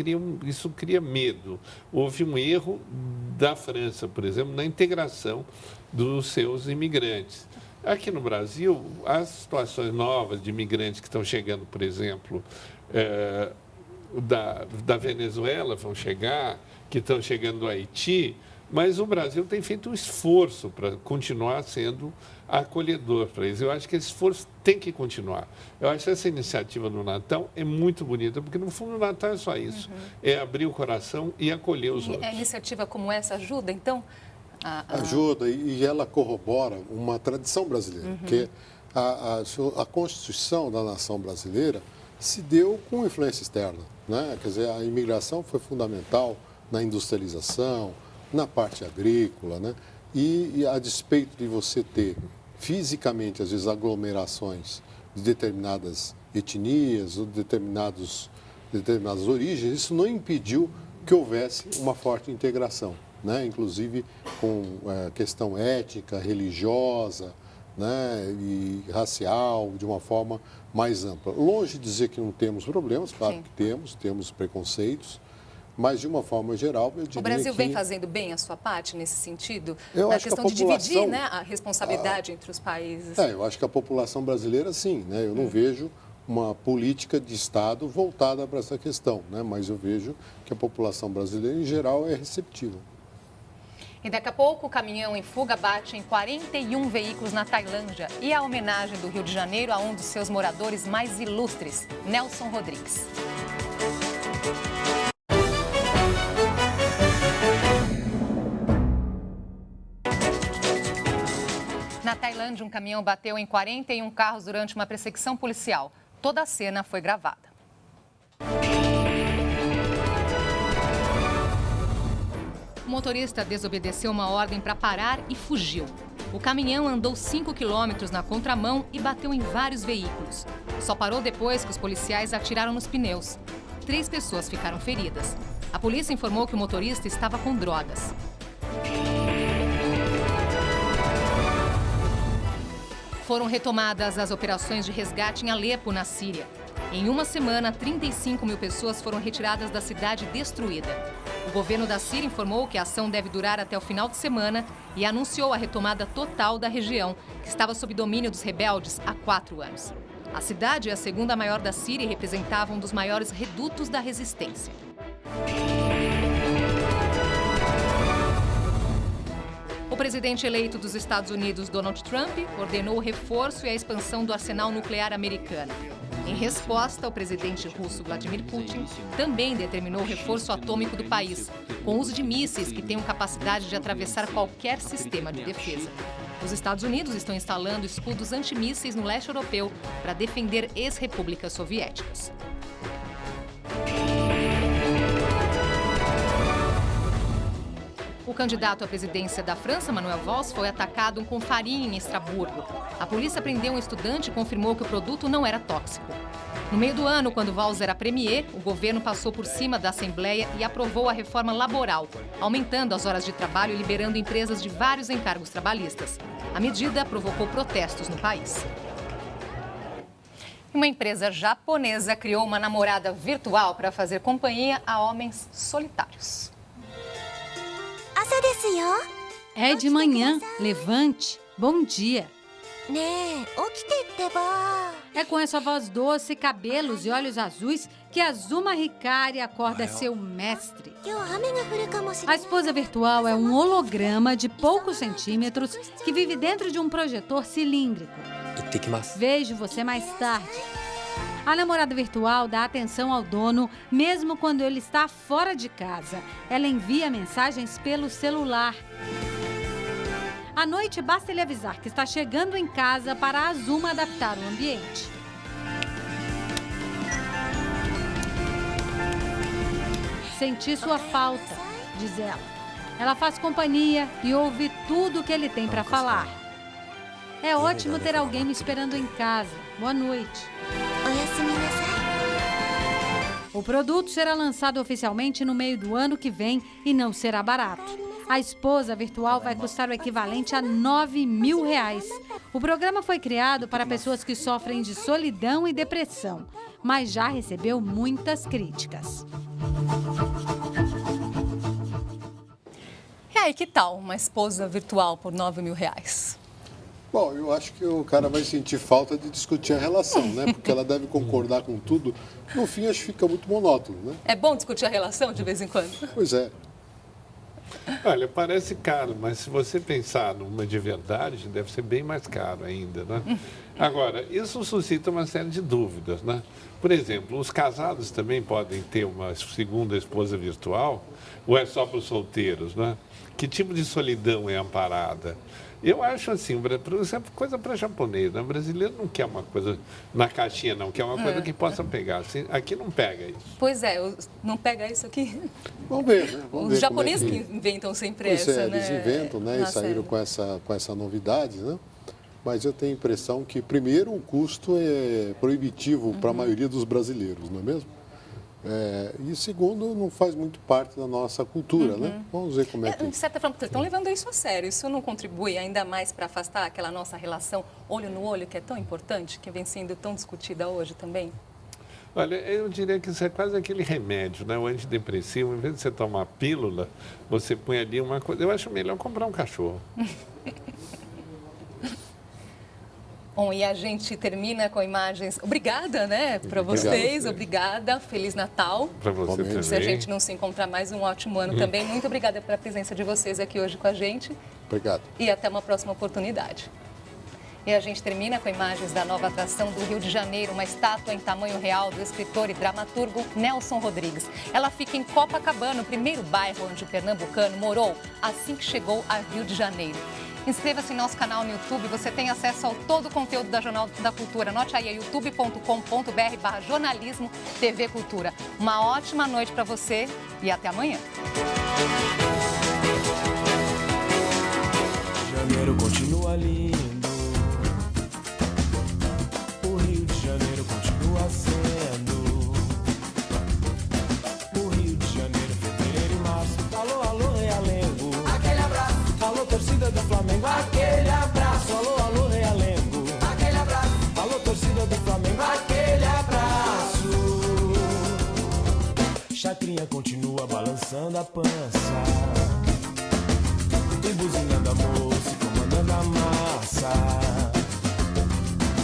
isso cria medo. Houve um erro da França, por exemplo, na integração dos seus imigrantes. Aqui no Brasil, as situações novas de imigrantes que estão chegando, por exemplo, da Venezuela vão chegar, que estão chegando do Haiti, mas o Brasil tem feito um esforço para continuar sendo acolhedor para eles. Eu acho que esse esforço tem que continuar. Eu acho que essa iniciativa do Natal é muito bonita, porque no fundo o Natal é só isso, é abrir o coração e acolher os outros. A iniciativa como essa ajuda, então? Ajuda e ela corrobora uma tradição brasileira, que a Constituição da nação brasileira se deu com influência externa, né? Quer dizer, a imigração foi fundamental na industrialização, na parte agrícola, né? E a despeito de você ter fisicamente, às vezes, aglomerações de determinadas etnias ou determinados determinadas origens, isso não impediu que houvesse uma forte integração, né? Inclusive com questão étnica, religiosa, né? E racial, de uma forma mais ampla. Longe de dizer que não temos problemas, claro que temos preconceitos, mas de uma forma geral, eu diria que... O Brasil vem fazendo bem a sua parte nesse sentido? Eu na acho questão que a população, de dividir, né, a responsabilidade entre os países. Eu acho que a população brasileira, sim, né? Eu não vejo uma política de Estado voltada para essa questão, né? Mas eu vejo que a população brasileira, em geral, é receptiva. E daqui a pouco, o caminhão em fuga bate em 41 veículos na Tailândia e a homenagem do Rio de Janeiro a um dos seus moradores mais ilustres, Nelson Rodrigues. Na Tailândia, um caminhão bateu em 41 carros durante uma perseguição policial. Toda a cena foi gravada. O motorista desobedeceu uma ordem para parar e fugiu. O caminhão andou 5 quilômetros na contramão e bateu em vários veículos. Só parou depois que os policiais atiraram nos pneus. 3 pessoas ficaram feridas. A polícia informou que o motorista estava com drogas. Foram retomadas as operações de resgate em Alepo, na Síria. Em uma semana, 35 mil pessoas foram retiradas da cidade destruída. O governo da Síria informou que a ação deve durar até o final de semana e anunciou a retomada total da região, que estava sob domínio dos rebeldes há 4 anos. A cidade é a segunda maior da Síria e representava um dos maiores redutos da resistência. O presidente eleito dos Estados Unidos, Donald Trump, ordenou o reforço e a expansão do arsenal nuclear americano. Em resposta, o presidente russo Vladimir Putin também determinou o reforço atômico do país, com uso de mísseis que tenham capacidade de atravessar qualquer sistema de defesa. Os Estados Unidos estão instalando escudos antimísseis no leste europeu para defender ex-repúblicas soviéticas. O candidato à presidência da França, Manuel Valls, foi atacado com farinha em Estrasburgo. A polícia prendeu um estudante e confirmou que o produto não era tóxico. No meio do ano, quando Valls era premier, o governo passou por cima da Assembleia e aprovou a reforma laboral, aumentando as horas de trabalho e liberando empresas de vários encargos trabalhistas. A medida provocou protestos no país. Uma empresa japonesa criou uma namorada virtual para fazer companhia a homens solitários. É de manhã, levante, bom dia. É com essa voz doce, cabelos e olhos azuis que Azuma Hikari acorda seu mestre. A esposa virtual é um holograma de poucos centímetros que vive dentro de um projetor cilíndrico. Vejo você mais tarde. A namorada virtual dá atenção ao dono mesmo quando ele está fora de casa. Ela envia mensagens pelo celular. À noite, basta ele avisar que está chegando em casa para a Azuma adaptar o ambiente. Senti sua falta, diz ela. Ela faz companhia e ouve tudo o que ele tem para falar. É ótimo ter alguém me esperando em casa. Boa noite. O produto será lançado oficialmente no meio do ano que vem e não será barato. A esposa virtual vai custar o equivalente a R$9.000. O programa foi criado para pessoas que sofrem de solidão e depressão, mas já recebeu muitas críticas. E aí, que tal uma esposa virtual por R$9.000? Bom, eu acho que o cara vai sentir falta de discutir a relação, né? Porque ela deve concordar com tudo. No fim, acho que fica muito monótono, né? É bom discutir a relação de vez em quando? Pois é. Olha, parece caro, mas se você pensar numa de verdade, deve ser bem mais caro ainda, né? Agora, isso suscita uma série de dúvidas, né? Por exemplo, os casados também podem ter uma segunda esposa virtual? Ou é só para os solteiros, né? Que tipo de solidão é amparada? Eu acho assim, isso é coisa para japonês, né? O brasileiro não quer uma coisa na caixinha, não. Quer uma coisa que possa pegar. Assim, aqui não pega isso. Pois é, não pega isso aqui? Vamos ver, né? Os japoneses que inventam sempre essa, né? Eles inventam, né? E saíram com essa novidade, né? Mas eu tenho a impressão que, primeiro, o custo é proibitivo para a maioria dos brasileiros, não é mesmo? E segundo, não faz muito parte da nossa cultura, né? Vamos ver como é que... De certa forma, estão levando isso a sério. Isso não contribui ainda mais para afastar aquela nossa relação olho no olho, que é tão importante, que vem sendo tão discutida hoje também? Olha, eu diria que isso é quase aquele remédio, né? O antidepressivo, em vez de você tomar pílula, você põe ali uma coisa... Eu acho melhor comprar um cachorro. Bom, e a gente termina com imagens... Obrigada, né, para vocês. Obrigada. Feliz Natal. Para você também. Se a gente não se encontrar mais, um ótimo ano também. Muito obrigada pela presença de vocês aqui hoje com a gente. Obrigado. E até uma próxima oportunidade. E a gente termina com imagens da nova atração do Rio de Janeiro, uma estátua em tamanho real do escritor e dramaturgo Nelson Rodrigues. Ela fica em Copacabana, o primeiro bairro onde o pernambucano morou assim que chegou a Rio de Janeiro. Inscreva-se em nosso canal no YouTube, você tem acesso ao todo o conteúdo da Jornal da Cultura. Anote aí, youtube.com.br/jornalismo TV Cultura. Uma ótima noite para você e até amanhã. Janeiro continua lindo. O Rio de Janeiro continua sendo. O Rio de Janeiro, fevereiro e março. Alô, alô, Realengo. Aquele abraço. Alô, torcida do Flamengo. Aquele abraço. Alô, alô, Realengo. Aquele abraço. Alô, torcida do Flamengo. Aquele abraço. Chacrinha continua balançando a pança. E buzinando a moça, comandando a massa.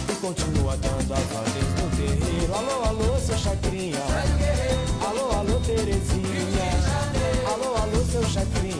E continua dando as ordens no terreiro. Alô, alô, seu Chacrinha. Alô, alô, Terezinha. Alô, alô, seu Chacrinha.